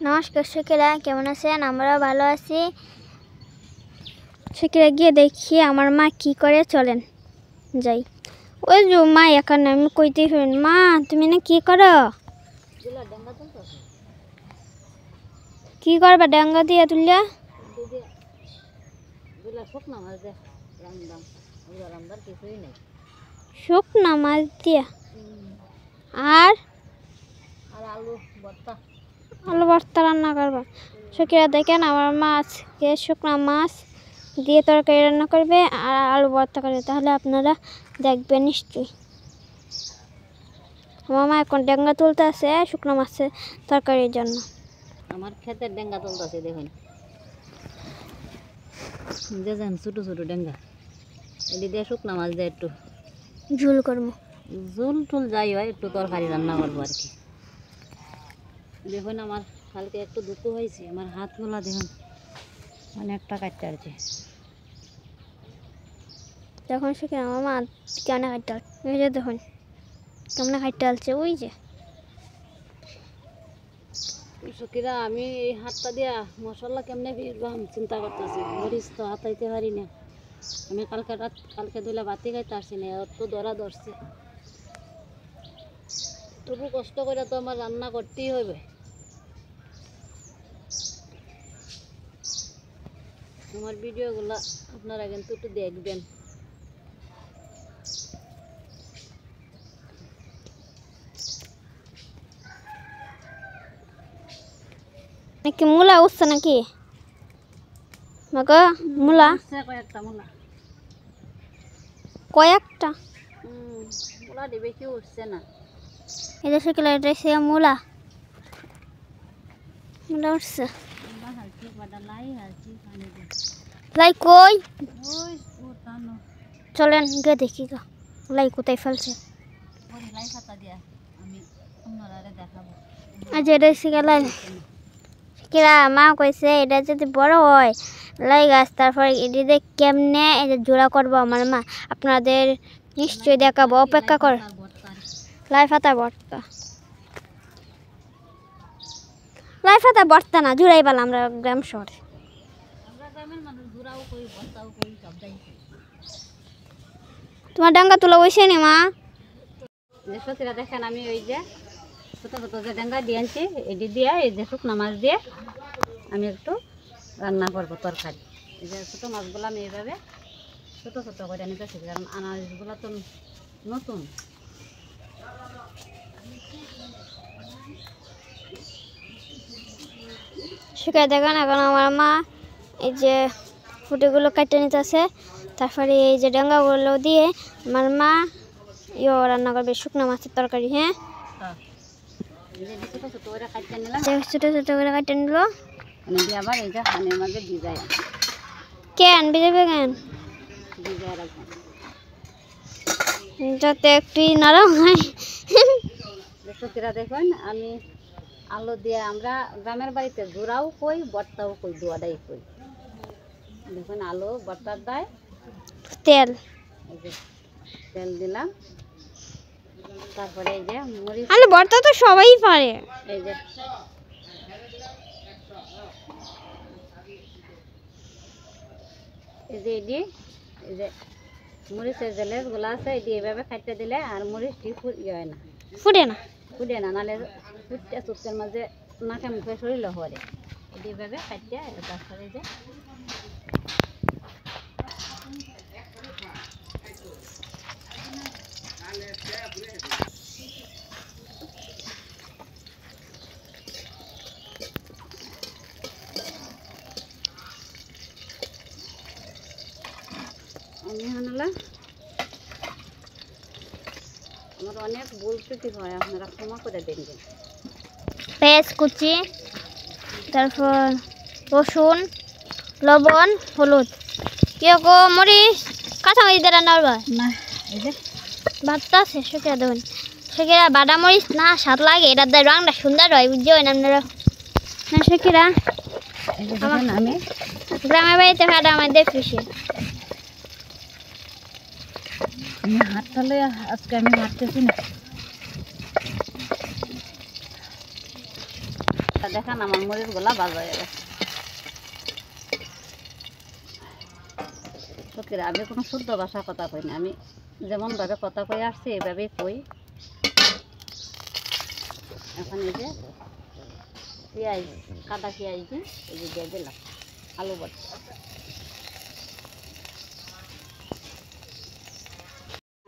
নমস্কার সখীরা, কেমন আছেন? আমরাও ভালো আছি। সখীরা গিয়ে দেখি আমার মা কি করে, চলেন যাই। ওই যে মা এখানে, আমি কইতে শুন, মা তুমি না কি করো? কি করবা ডাঙ্গা দিয়ে তুলিয়া? শুকনা মাছ দিয়া আর আলু ভর্তা রান্না করবা। সখীরা দেখেন, আমার মা আজকে শুকনা মাছ দিয়ে তরকারি রান্না করবে আর আলু ভর্তা করবে। তাহলে আপনারা দেখবেন নিশ্চয়ই। আমার মা এখন ডেঙ্গা তুলতে আছে শুকনো মাছের তরকারির জন্য। আমার ক্ষেতের ডেঙ্গা তুলতেছে, দেখুন দেখেন ছোট ছোট ডেঙ্গা। এটি দিয়ে শুকনো মাছ দিয়ে একটু ঝুল করবো, ঝোল টুল যাই হয়, একটু তরকারি রান্না করবো আর কি। দেখুন আমার কালকে একটু দুটো হয়েছে, আমার হাতগুলা দেখুন অনেকটা কাটতে আছে। যখন সে আমার মা কেমন খাইতে ওই যে দেখুন কেমন খাইতে আলছে, ওই যে সখীরা আমি এই হাতটা দিয়া মশলা কেমনে চিন্তা করতেছি। মরিচ তো হাতাইতে পারি না আমি। কালকে দুলা বাতি খাইতে আসছি না, অত ধরা ধরছে। তবু কষ্ট করে তো আমার রান্না করতেই হবে। আমার ভিডিওগুলা আপনারা কিন্তু একটু দেখবেন। নাকি মূলা উঠছে নাকি? মাগো মূলা কয়েকটা মূলা, কয়েকটা মূলা দিবে কি উঠছে না। এটা শিখলে এটা সে মূলা মূলা উঠছে। লাই কই? চলেন গিয়ে দেখি গা লাই কোথায় ফেলছে। আজ এটা শিখে শিখিরা মা কইছে এটা যদি বড় হয় লাই গাছ, তারপর এটিতে কেমনে এটা জোড়া করবো আমার মা আপনাদের নিশ্চয়ই দেখাবো, অপেক্ষা কর। লাই পাতা ভর্তা, লাই পাতা ভর্তা না জুড়াই পেলাম আমরা গ্রাম শহরে। তোমার ডাঙ্গা তোলা হয়েছে নি মা? দেখেন আমি ওই যে ছোট ছোট যে ডাঙ্গা দিয়ে আনছি, এটি দিয়ে এই যে শুকনো মাছ দিয়ে আমি একটু রান্না করবো তরকারি। এই যে ছোটো মাছগুলো আমি এইভাবে ছোটো ছোটো করে নিতেছি, কারণ আনাজগুলো তো নতুন। শিখাই দেখেন এখন আমার মা এই যে ফুটেগুলো কাটে নিতেছে, তারপরে এই যে ডাঙ্গাগুলো দিয়ে আমার মা রান্না করবে শুকনো মাছের তরকারি। হ্যাঁ ছোটো ছোটো করে কাটতে নিলাম, ছোটো ছোটো করে কাটে নিল। আবার এই যে হানের মাঝে ভিজাই কেন ভিজাবে কেন? ভিজাই রাখবেন যাতে একটু নরম হয়। সত্যিরা দেখুন আমি আলু দিয়ে, আমরা গ্রামের বাড়িতে জোড়াও কই ভর্তাও কই, দুয়াটাই কই। দেখুন আলু ভর্তার দেয় তেল, এই যে তেল দিলাম, তারপরে এই যে মরিচ। আলু ভর্তা তো সবাই পারে। এই যে এটি এই যে মরিচের জেলের গুলা আছে, এটি এইভাবে খাইতে দিলে আর মরিচটি হয় না, ফুটে না, নাহলে ফুটতে চুপের মাঝে নাকে মুখে শরীর হরে। এটি এইভাবে খাইতে তারপরে যে আমি হানালা আমার অনেক ভুল ত্রুটি হয়, আপনারা ক্ষমা করে দেখবেন। পেঁয়াজ কুচি, তারপর রসুন, লবণ, হলুদ, কিরকম মরিচ, কাঁচামরিচ দিয়ে রান্না করবা না। এই যে ভাতটা শেষ করে দেবেন। সেকেরা বাদাম মরিচ না স্বাদ লাগে, এটার দিয়ে রঙটা সুন্দর হয়, বুঝছেন আপনারা? হ্যাঁ সেকেরা আমি গ্রামের বাড়িতে বাদাম দিয়ে পিসে। আমি হাত তালে আজকে আমি হাঁটতেছি না। দেখেন আমার মরিচগুলা ভাজা হয়ে গেছে। সত্যি আমি কোনো শুদ্ধ ভাষা কথা কই না, আমি যেমনভাবে কথা কই আসছি এইভাবেই কই। এখন এই যে পেঁয়াজ, কাটা পেঁয়াজ দিয়ে এই যে দিয়ে দিলাম আলু ভর্তা।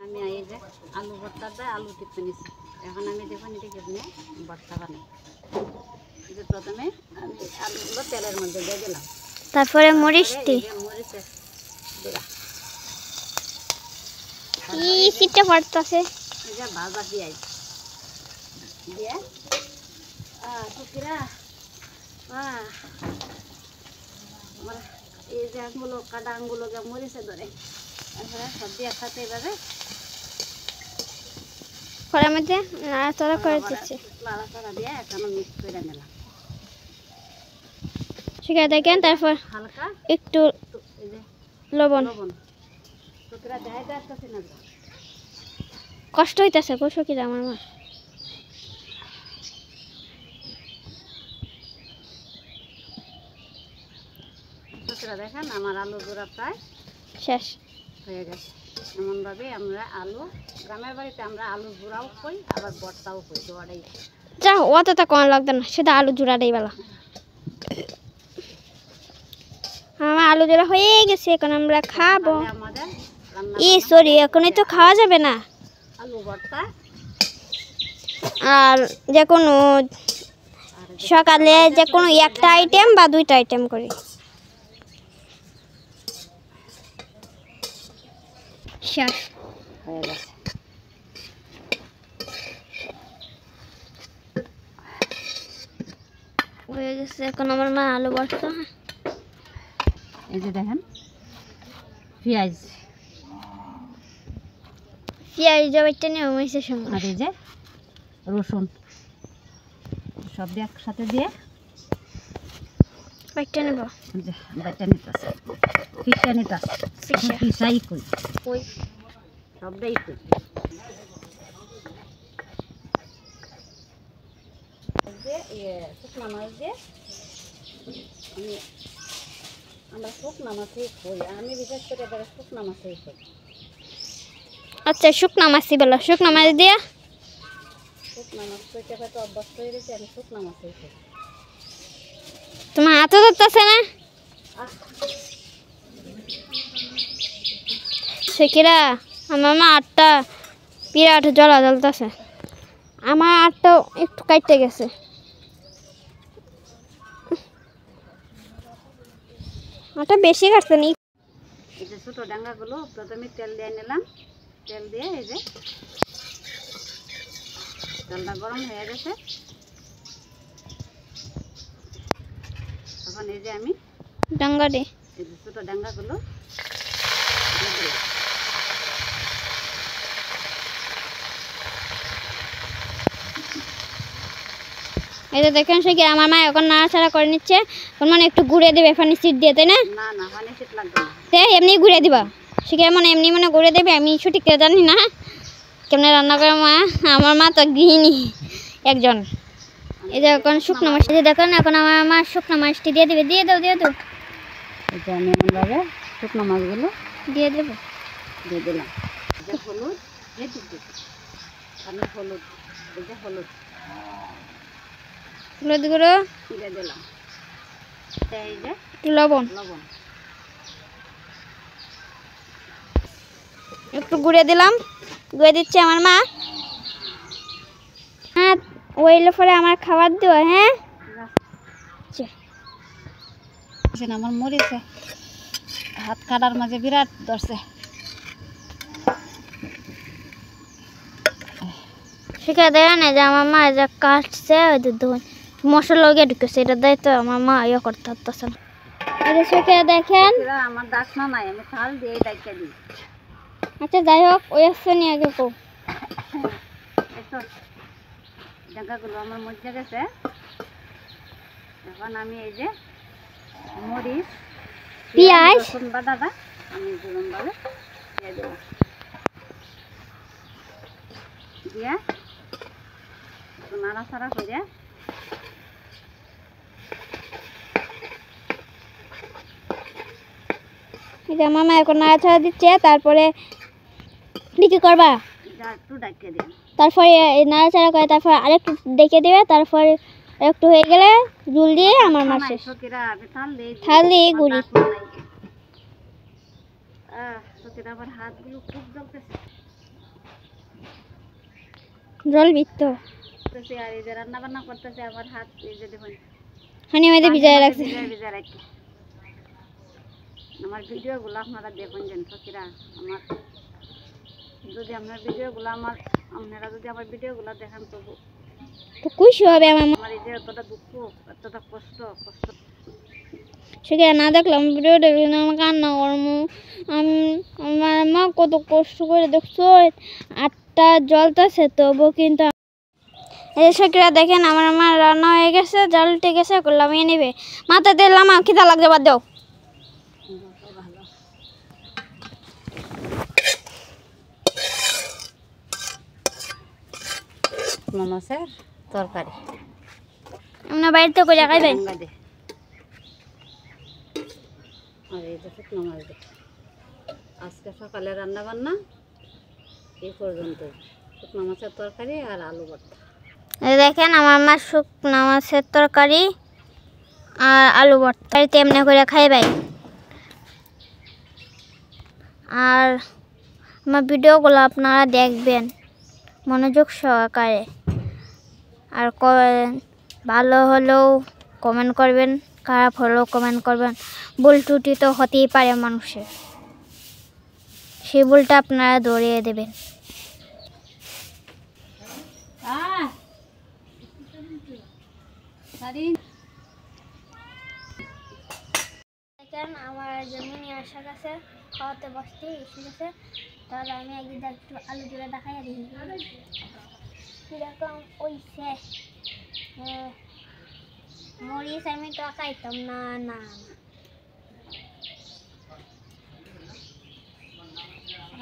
আমি এই যে আলু ভর্তা দিয়ে আলু টিপে নিচ্ছি। এখন আমি দেখুন এটা কেমনে ভর্তা বানাই। এই যে প্রথমে আমি আলুগুলো তেলের মধ্যে দিয়ে দিলাম, তারপরে মরিচটি মরিচের গুঁড়া, কি সিটটা পড়তাছে। এই যে ভাজা পেঁয়াজ দিয়ে টুকিরা আমার এই যে আঙুলো কাটা আঙুলোকে মরিচে ধরে, তারপরে সব দিয়ে একসাথে এইভাবে কড়ার মধ্যে নাড়াচাড়া করে দিচ্ছে। লাড়াচাড়া দিয়ে এখনো মিক্স করে নিলাম। ঠিক আছে দেখেন, তারপর হালকা একটু এই যে লবণ। লবণ টুকরা দেয় আসতেছে না, কষ্ট হইতেছে কৌশকিরা আমার মা। টুকরা দেখেন আমার আলু গুঁড়া প্রায় শেষ হয়ে গেছে। এমনভাবে আমরা আলু, গ্রামের বাড়িতে আমরা আলু গুঁড়াও কই আবার ভর্তাও কই, দোয়াটাই। যা অত তা কোন লাগতো না, সেটা আলু জোড়াটাই বেলা। আমার আলু জোড়া হয়ে গেছে, এখন আমরা খাবো। আমাদের সরি, এখনই তো খাওয়া যাবে না। আলু ভর্তা আর যে কোনো সকালে যে কোনো একটা আইটেম বা দুইটা আইটেম করি। শেষ হয়ে গেছে। হয়ে গেছে, এখন আমার মা আলু ভর্তা। এই যে দেখেন পেঁয়াজ, পেঁয়াজ জবাইটা নিয়ে মরিচের সঙ্গে, আর এই যে রসুন সব দিয়ে একসাথে দিয়ে বাইটা নেব। যে বাটা নিতেছে, পিসা নিতেছে, পিসাই কই কই সবটাই কই। শুকনা মাছ দিয়ে আমরা শুকনা মাছই কই, আমি বিশেষ করে এবার শুকনা মাছই কই। আচ্ছা, শুকনা মাছই বেলা, শুকনা মাছ দিয়া শুকনা মাছ কইতে হয়তো অভ্যস্ত হয়ে গেছে, আমি শুকনা মাছই কই। তোমার হাতে ধরতেছে না সেকিরা? আমার মা আটটা বিরাট জ্বলা জ্বলতেছে, আমার আটটা একটু কাটতে গেছে। আটটা বেশি কাটছে নি। এই যে ছোটো ডাঙ্গাগুলো প্রথমে তেল দিয়ে নিলাম, তেল দিয়ে এই যে তেলটা গরম হয়ে গেছে। তখন এই যে আমি ডাঙ্গাটি এই যে ছোটো ডাঙ্গাগুলো দিয়ে দিলাম। এই যে দেখেন সে কি আমার মা এখন নাড়াচাড়া করে নিচ্ছে। ওর মানে একটু ঘুরে দেবে পানি সিট দিয়ে, তাই না? না না পানি শীত লাগবে না, তাই এমনি ঘুরে দিবা। সে কি এমনি মনে ঘুরে দেবে, আমি সঠিক জানি না কেমনে রান্না করে মা। আমার মা তো গৃহিণী একজন। এই যে এখন শুকনো মাছ, এই যে দেখেন এখন আমার মা শুকনো মাছটি দিয়ে দেবে। দিয়ে দাও, দিয়ে দাও। এই যে আমি এমনভাবে শুকনো মাছগুলো দিয়ে দেবো। দিয়ে দিলাম। এই যে হলুদ, যেটুকু আমি হলুদ, এই যে হলুদ হলুদ গুঁড়ো দিয়ে দিলাম। এই যে একটু লবণ, লবণ একটু গুঁড়ে দিলাম। গুঁড়ে দিচ্ছে আমার মা। হ্যাঁ, ওইলে পরে আমার খাবার দিও। হ্যাঁ, আমার মরিছে হাত কাটার মাঝে বিরাট ধরছে। শিখে দেয় না যে আমার মা যে কাটছে, ওই যে মশলা লগে ঢুকেছে, এটা দেয় তো আমার মা ইয়ে করতে পারতেছে না। এটা শিখে দেখেন। আমার ডাকনা নাই, আমি থাল দিয়ে ডাইকা দিই। আচ্ছা যাই হোক, ওই আসছে নিয়ে আগে কো জায়গাগুলো আমার মধ্যে গেছে। এখন আমি এই যে মরিচ, পেঁয়াজ, রসুন বাটাটা আমি গরমভাবে দিয়ে দেবো। দিয়া নাড়াচাড়া করে এই যে আমার মা এখন নাড়াচাড়া দিচ্ছে, তারপরে কি করবা? একটু ডাকিয়ে দিন, তারপরে এই নাড়াচাড়া করে তারপর আরেকটু ডেকে দেবে, তারপরে একটু হয়ে গেলে জল দিয়ে আমার মা শেষ। সকিরা আমি থাল দিয়ে গুড়ি। সকিরা আমার হাতগুলো খুব জ্বলতেছে, জল বিত্ত আর এই যে রান্না বান্না করতেছে আমার হাত এই যে দেখুন হানি মধ্যে ভিজায় রাখছে। ভিজা রাখি। আমার ভিডিওগুলো আপনারা দেখুন যেন সকিরা, আমার যদি আপনার ভিডিওগুলো আপনারা যদি আমার ভিডিওগুলো দেখেন তবু তো খুশি হবে আমার মা। আমার এই যে এতটা দুঃখ, এতটা কষ্ট সেটা না দেখলাম ভিডিও দেখলাম আমার কান্না করবো। আমার মা কত কষ্ট করে দেখছো, আটটা জ্বলতেছে তবু কিন্তু। এই সকিরা দেখেন আমার মা রান্না হয়ে গেছে, জল উঠে গেছে, লামিয়ে নেবে। মাথা দিলাম খিদা লাগছে, বাদ দাও। মাছের তরকারি আমরা বাড়িতে করে খাইবেন। আর এই যে শুকনো মাছ দিয়ে আজকে সকালে রান্না বান্না এই পর্যন্ত, শুকনো মাছের তরকারি আর আলু ভর্তা। এই দেখেন আমার মা শুকনো মাছের তরকারি আর আলু ভর্তা তেমনি করে খাইবাই। আর আমার ভিডিওগুলো আপনারা দেখবেন মনোযোগ সহকারে, আর ভালো হলেও কমেন্ট করবেন, খারাপ হলেও কমেন্ট করবেন। ভুল ত্রুটি তো হতেই পারে মানুষের, সেই ভুলটা আপনারা ধরিয়ে দেবেন। দেখেন আমার জমি নিয়ে আসা গেছে, খাওয়াতে বসতে এসে গেছে। তাহলে আমি একদিন একটু আলু জোড়া দেখাই দিই কিরকম ওইছে। মরিচ আমি তো খাইতাম না, না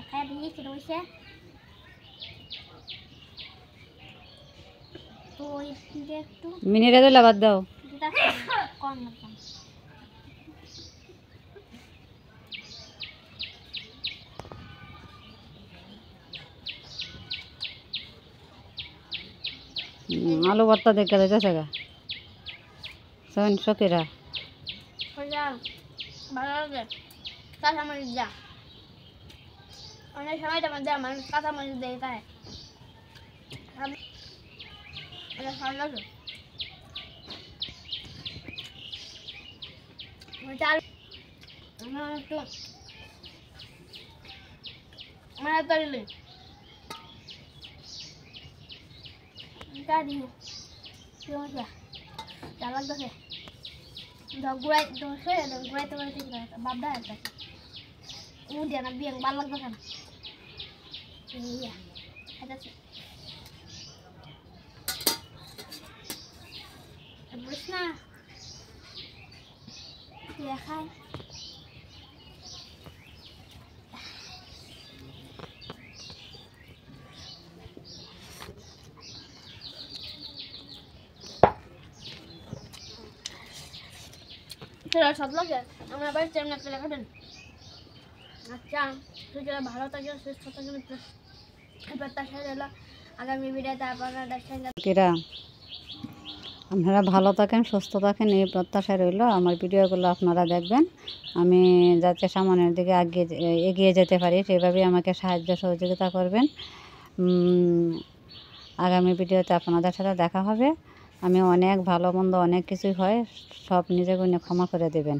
খাই দিই কিরকম হয়েছে। তো ওই একটু মিনিটে দিলে বাদ দাও। কম আলু ভর্তা দেখে দিতেছে গা শোন সকিরা, ভালো লাগে। কাঁচামরিচ যা অনেক সময় তোমার দেয় মানুষ কাঁচামরিচ দেয়, তাই ভালো লাগে। চাল একটু মানে তৈরি চাল লাগতেছে ঘুরাই ঘুরাইতে পারে বাপদা একটা উঠে না বিয়ে ভালো লাগতেছে না। বুঝিস না দেখায় সব লাগে আমার বাড়িতে এমনি একটা লেখাবেন। আচ্ছা তুই যারা ভালো থাকে সুস্থ থাকবেন, প্রত্যাশা রইল আগামী ভিডিওতে আপনাদের সঙ্গে। আপনারা ভালো থাকেন, সুস্থ থাকেন, এই প্রত্যাশায় রইল। আমার ভিডিওগুলো আপনারা দেখবেন, আমি যাতে সামনের দিকে এগিয়ে যেতে পারি সেভাবেই আমাকে সাহায্য সহযোগিতা করবেন। আগামী ভিডিওতে আপনাদের সাথে দেখা হবে। আমি অনেক ভালো মন্দ অনেক কিছুই হয়, সব নিজে গুণে ক্ষমা করে দেবেন।